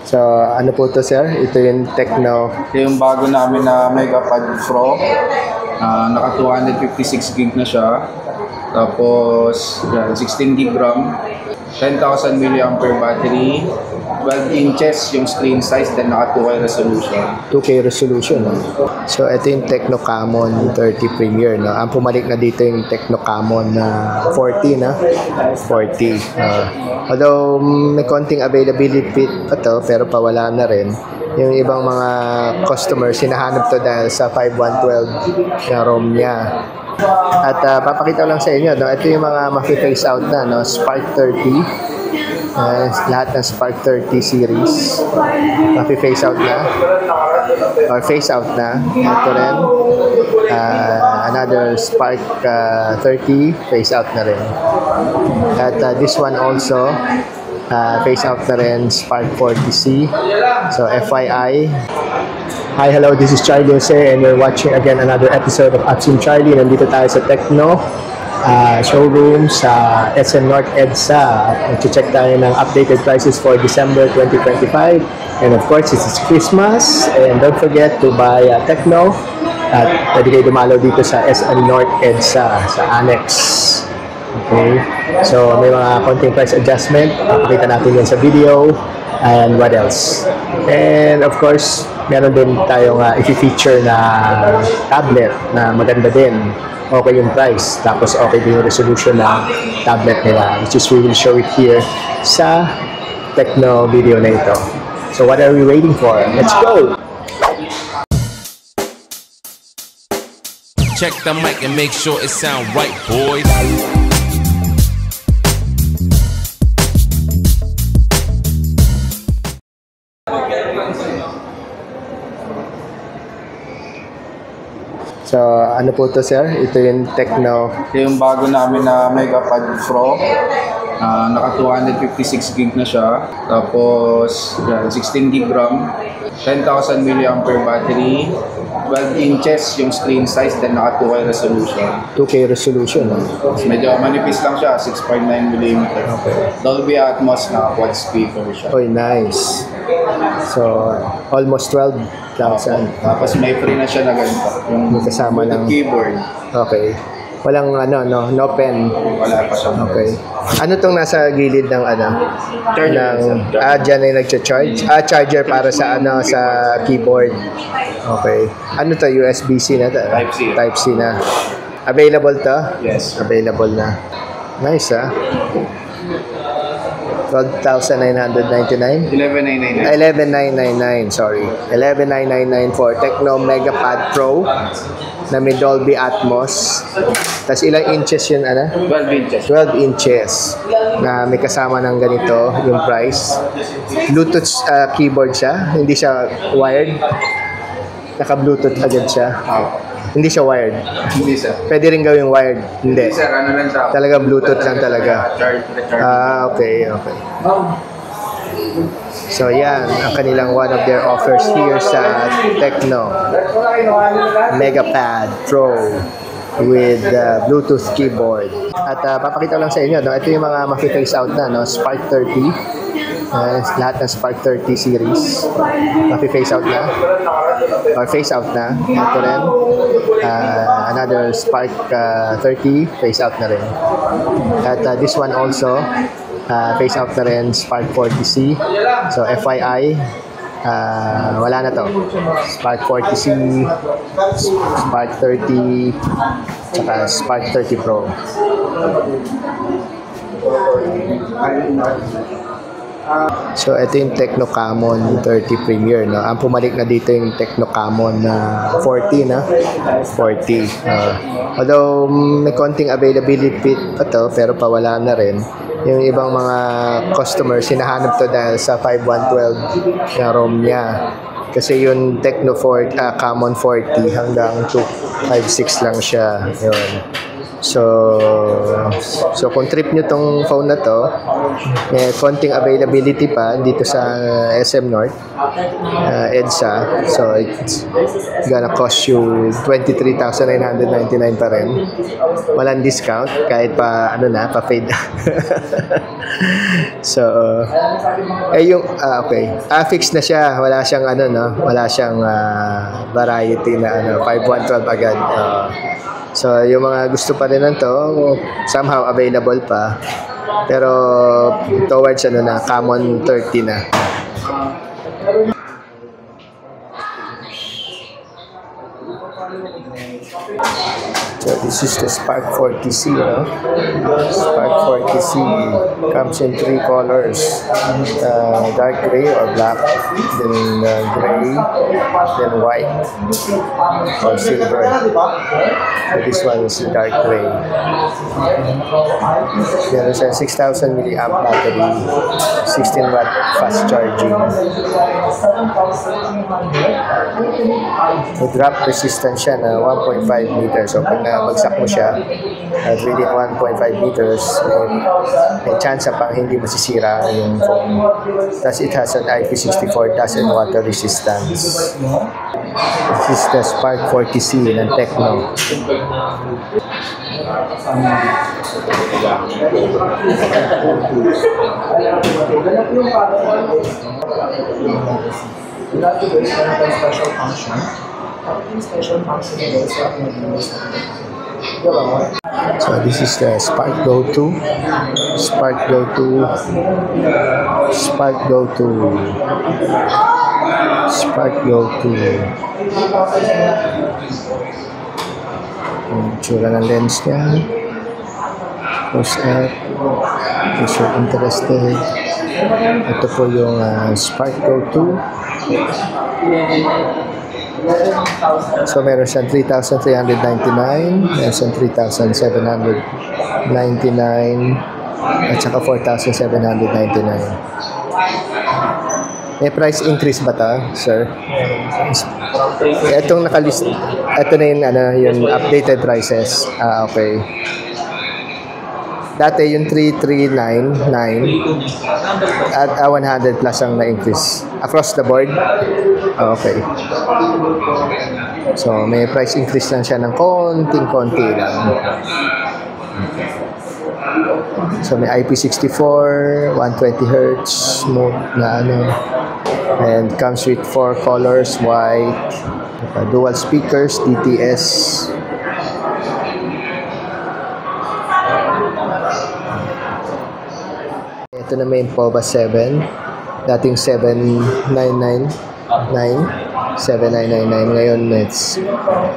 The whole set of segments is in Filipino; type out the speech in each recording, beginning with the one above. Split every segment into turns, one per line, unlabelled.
So, ano po to sir? Ito yung Tecno.
Ito yung bago namin na Megapad Pro. Naka 256 gig na siya. Tapos, yan, 16 gig RAM. 10,000 mAh battery. 12 inches yung screen size, then naka 2K resolution.
2K resolution. No? So, ito yung Tecno Camon 30 Premier. No? Ang pumalik na dito yung Tecno Camon na 40 na. 40. Although, may konting availability pa to, pero pawala na rin. Yung ibang mga customers, hinahanap to dahil sa 5112 na ROM niya. At papakita lang sa inyo, no? Ito yung mga mafi-face out na, no? Spark 30. Lahat ng Spark 30 series mafi-face out na or face out na. Ito rin another Spark 30 face out na rin. At this one also face out na rin, Spark 40C. So FYI. Hi, hello, this is Charlie Jose and we're watching again another episode of Atsim Charlie. Nandito tayo sa Tecno showroom sa SM North EDSA. Mag-check tayo ng updated prices for December 2025. And of course, this is Christmas. And don't forget to buy Tecno. At pwede kayo dumalaw dito sa SM North EDSA sa Annex. Okay. So, may mga konting price adjustment. Pakita natin yan sa video. And what else? And of course, meron din tayong i-feature na tablet na maganda din. Okay yung price, tapos okay din yung resolution ng tablet nila, which is we will show it here sa Tecno video na ito. So what are we waiting for? Let's go!
Check the mic and make sure it sound right, boys.
So, ano po to sir? Ito yung Tecno.
Ito yung bago namin na Megapad Pro. Naka 256 gig na siya. Tapos, yan, 16 gig RAM. 10,000 mAh battery. 12 inches yung screen size, then naka 2K resolution.
2K resolution. No?
Medyo manipis lang siya, 6.9mm.
Okay.
Dolby Atmos na quad speaker siya.
Oh, nice. So, almost 12,000.
Tapos may free na siya na ganito. Yung
May kasama ng
keyboard.
Okay. Walang no pen.
Wala pa siya.
Okay. Ano tong nasa gilid ng
Charger.
Dyan ay nagcha-charge. Charger para sa sa keyboard. Okay. Ano to? USB-C na to?
Type-C.
Type-C na. Available to?
Yes.
Available na. Nice 12,999?
11,999.
11,999, sorry. 11,999 for Tecno Megapad Pro na may Dolby Atmos. Tapos ilang inches yun,
12 inches.
12 inches na may kasama ng ganito yung price. Bluetooth keyboard siya, hindi siya wired. Naka-Bluetooth agad siya. Hindi siya wired.
Hindi sir.
Pwede rin gawing wired. Hindi.
Sir, ano lang siya?
Talaga Bluetooth lang talaga. Okay. So yan, ang kanilang one of their offers here sa Tecno Megapad Pro with Bluetooth keyboard. At papakita lang sa inyo, no? Ito yung mga mafi-face out na, no? Spark 30. Lahat ng Spark 30 series mafi-face out na or face out na. Ito rin another Spark 30 face out na rin. At this one also face out na rin, Spark 40C. So FYI, wala na to. Spark 40C, Spark 30, tsaka Spark 30 Pro. So, ito yung Tecno Camon 30 Premier. No? Ang pumalik na dito yung Tecno Camon na 40 na. 40. Although, may konting availability pa to, pero pawala na rin. Yung ibang mga customers, hinahanap to dahil sa 5112 na ROM niya. Kasi yung Tecno Camon 40 hanggang 256 lang siya. Yun. So kung trip nyo tong phone na to, may konting availability pa dito sa SM North, EDSA. So it's gonna cost you 23,999 pa rin. Walang discount kahit pa pa fade. So yung okay. Fixed na siya. Wala siyang wala siyang variety na 5112 agad. So, yung mga gusto pa rin to, somehow available pa. Pero, towards common 30 na. So, this is the Spark 40C. Spark 40C comes in 3 colors. Dark gray or black, then gray, then white or silver. So, this one is dark gray. There is a 6,000 milliamp battery, 16 watt fast charging. May drop resistance siya na 1.5 meters. So, pag nabagsak mo siya within 1.5 meters, may chance pang hindi masisira yung phone. Thus, it has an IP64 dust and water resistance. This is the Spark 40C ng Tecno. So this is the Spark Go 2. Spark Go 2. Spark Go 2. Spark Go 2. Yung tsura ng lens niya. Close up. If you're interested. Ito po yung Spark Go 2. So meron siyang 3,399, meron siyang 3,799, at saka 4,799. May price increase ba ta, sir? Itong nakalist, ito na yung updated prices. Okay. Dati yung 3,399 at 100 plus ang na-increase. Across the board? Okay. So, may price increase lang siya ng konting-konti lang. So, may IP64, 120 Hz, smooth na and comes with 4 colors, white, dual speakers, DTS. Ito na may POVA 7. Dating 7,999. 7,999. Ngayon, it's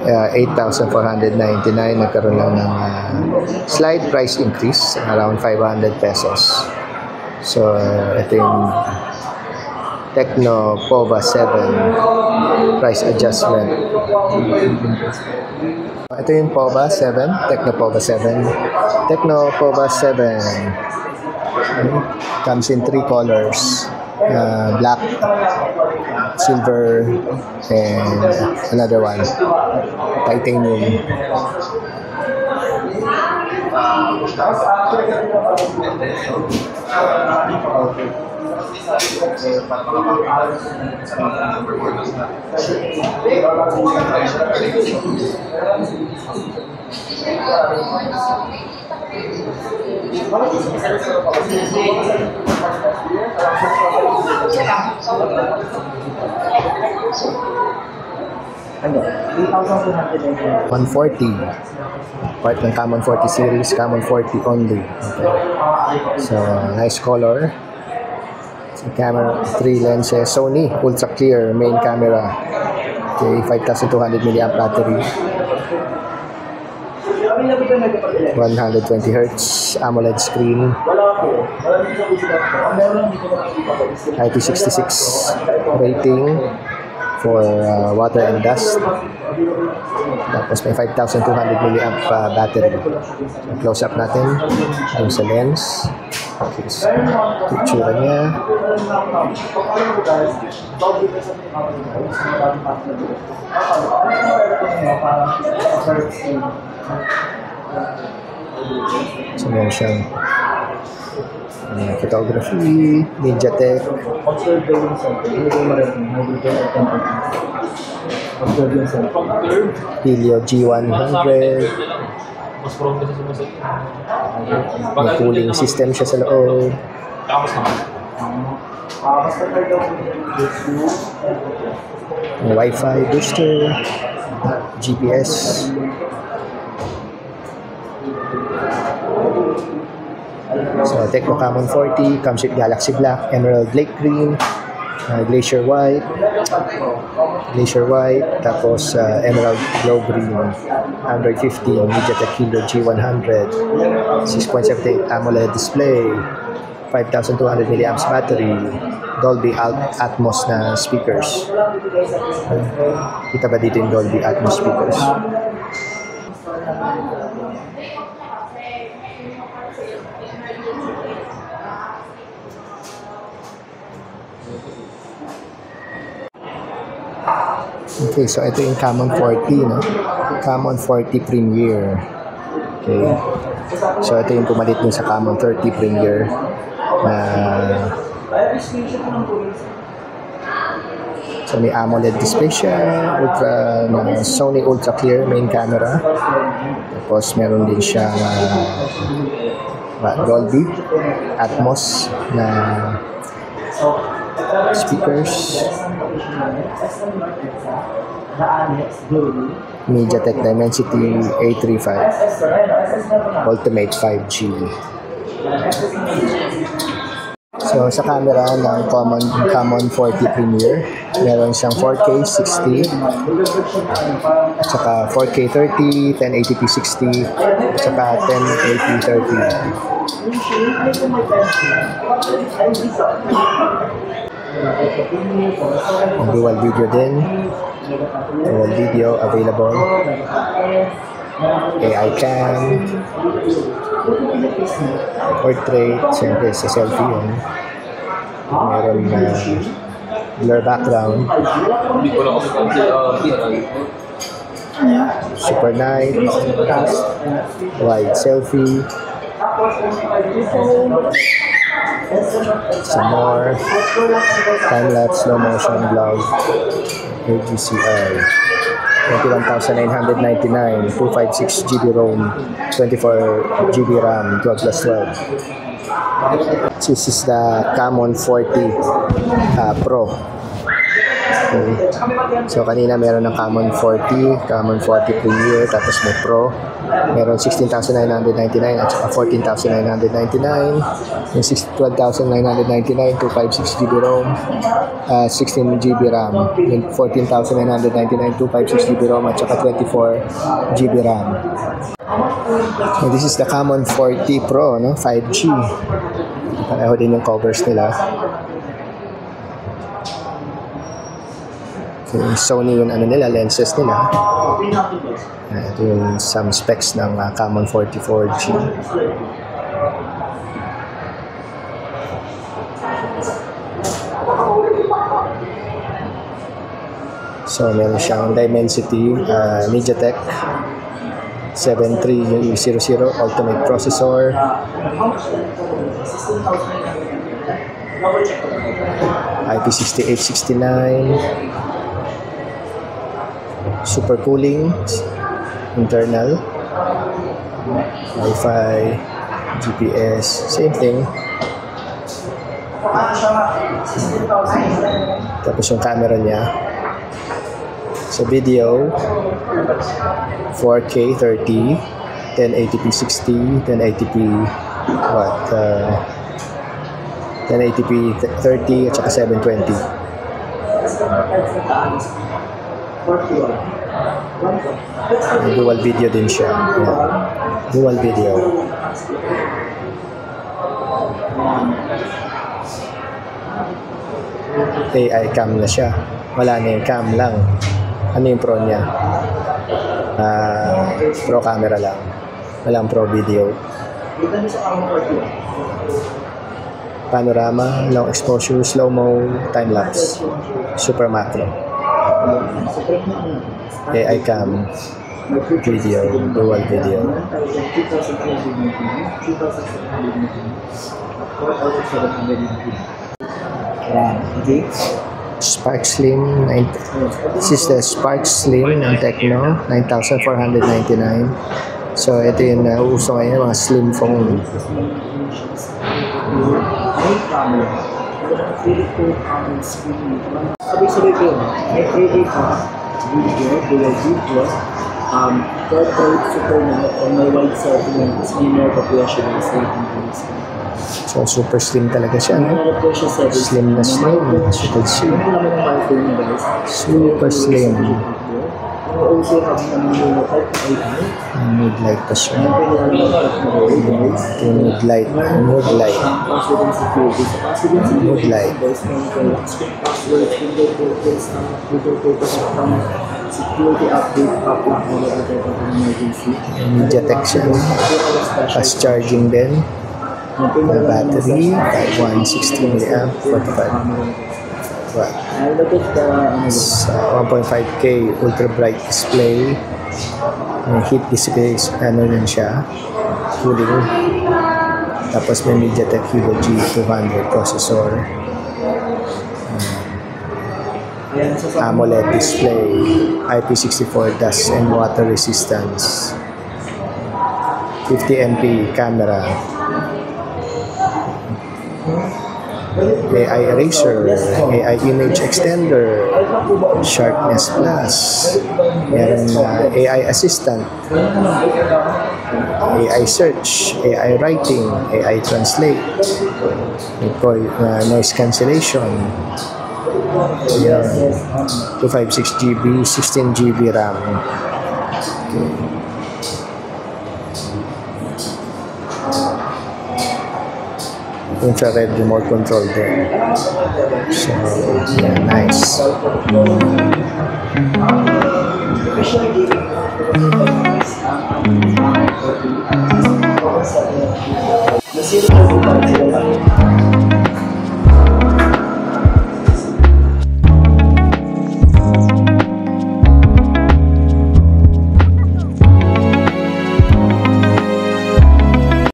8,499. Nagkaroon lang ng slight price increase, around 500 pesos. So, ito yung Tecno POVA 7 price adjustment. Ito yung POVA 7, Tecno POVA 7. Tecno POVA 7. Comes in 3 colors, black, silver, and another one, titanium.
Ano? 3,290.
140. Part ng Common 40 series, Common 40 only. Okay. So, nice color. Camera, 3 lenses. Sony, ultra clear, main camera. Okay, 5,200 milliamp battery. 120 Hz AMOLED screen. IP66 rating for water and dust. Tapos may 5,200 milliamp battery. So, close up natin yung sa lens. Okay, so, picture niya. So, meron siyang photography, MediaTek,
Observation center. Hindi ko marating. Hydrogen at temperature. Observation center.
Helio G100. May cooling system siya sa loob.
Basta kayo
May Wi-Fi booster, GPS. So, Tecno Camon 40 comes with Galaxy Black, Emerald Lake Green, Glacier White, tapos Emerald Glow Green, Android 15, MediaTek Helio G100, 6.78 AMOLED display, 5,200 mAh battery, Dolby Atmos na speakers. Kita ba dito yung Dolby Atmos speakers? Okay, so ito yung Camon 40, no? Camon 40 Premier. Okay. So ito yung pumalit dun sa Camon 30 Premier na so may AMOLED display siya, Sony Ultra Clear main camera. Tapos meron din siyang Dolby Atmos na speakers. MediaTek Dimensity A35 Ultimate 5G. So sa camera ng Camon 40 Premier, meron siyang 4K 60, saka 4K 30, 1080p 60, saka 1080 30. Dual video din. Dual video available. AI cam. Portrait. Siyempre sa selfie yun. Meron blur background. Super night. Wide selfie. Some more time-lapse slow motion vlog. AGCI 21,999, 256 GB ROM, 24 GB RAM, 12 plus 12. This is the Camon 40 Pro. Okay. So kanina meron ng Camon 40 Premier, tapos may Pro. Meron 16,999 at saka 14,999. Yung 12,999, 256 GB ROM, 16 GB RAM. Yung 14,999, 256 GB ROM at saka 24 GB RAM. So this is the Camon 40 Pro, no? 5G. Pareho din yung covers nila. So, yung Sony yung nila, lenses nila. Ito yung some specs ng Camon 40 4G. So meron siyang Dimensity MediaTek 7300 Ultimate Processor, IP6869, super cooling, internal, Wi-Fi, GPS, same thing. Tapos yung camera niya sa video 4K 30, 1080p 60, 1080p 1080p 30 at saka 720. May dual video din siya. Yeah. Dual video. AI cam na siya. Wala na yung cam lang. Ano yung pro niya? Pro camera lang. Walang pro video. Panorama, long exposure, slow-mo, time-lapse, super macro. AI cam. video, dual video.
2,799. Okay.
Spark Slim, this is the Spark Slim ng Tecno, 9,499. So ito yung uso ngayon, mga slim phone.
Sabay-sabay ko yun. May 3 video, dual video, third super night, and may wide setting, tapos may more population ng setting.
So super slim talaga siya, no?
Meron po siya 7.
Slim na slim, as you can see.
Meron naman yung microphone niya, guys.
Super slim.
We also have yung type AI.
Mood light pa siya.
Guys.
Mood light. Mood light.
Password and security. So password and security.
Mood light.
Guys, meron kayo password, fingerprints, fingerprints from security update, pop-up, wala ito ito ng emergency.
MediaTek siya. Fast charging din. The battery, 160 mAh, 45 watt.
And look at the
1.5K ultra bright display. Heat display, ano yun siya, cooling. Tapos may MediaTek Helio G200 processor. AMOLED display, IP64 dust and water resistance, 50MP camera, AI eraser, AI image extender, sharpness plus, meron na AI assistant, AI search, AI writing, AI translate, noise cancellation. Ayan. 256 GB, 16 GB RAM. Okay. Infrared remote control din. So, yeah, nice.
Nasira ko